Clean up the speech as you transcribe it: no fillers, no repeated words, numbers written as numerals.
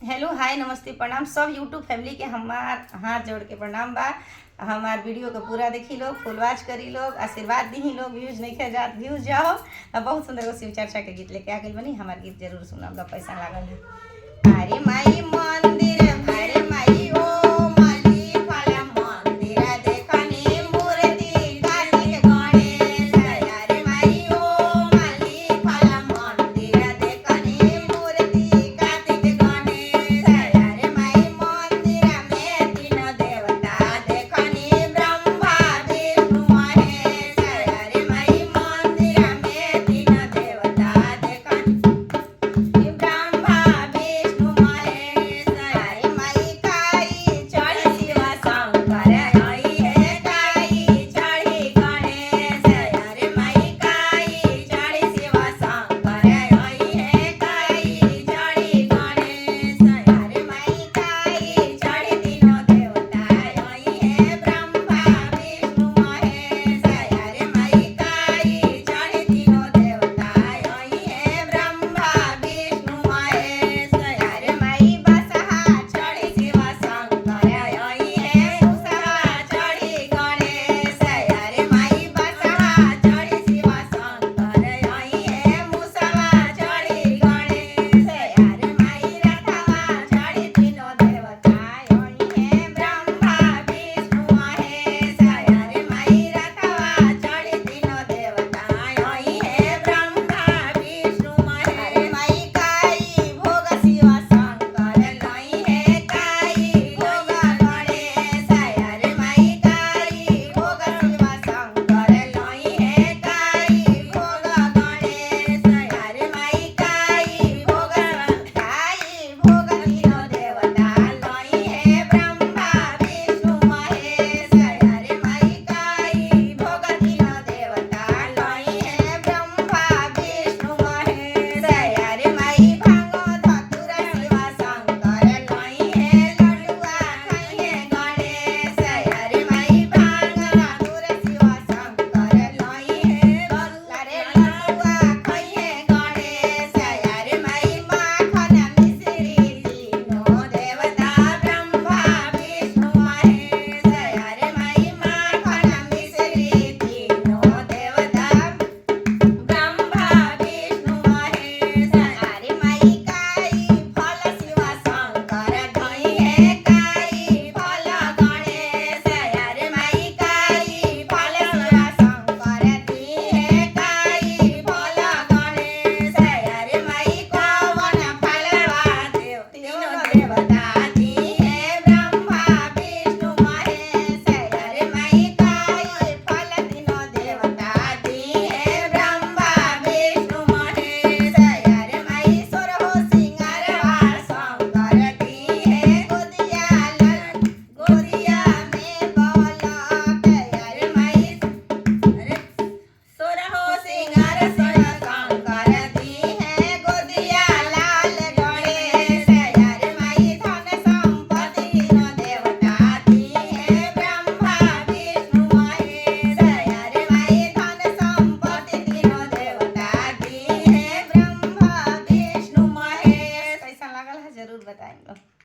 Hello hi नमस्ते प्रणाम सब यूट्यूब फैमिली के हमार हाथ जोड़ के प्रणाम बा। हमार वीडियो को पूरा देखी लोग, फुल वॉच करी लोग, आशीर्वाद दी लोग, व्यूज नहीं खे जात व्यूज जाओ। बहुत सुंदर वो शिव चर्चा के गीत लेके आ गई बनी, हमार गीत जरूर सुनब, पैसा लागल है। अरे माई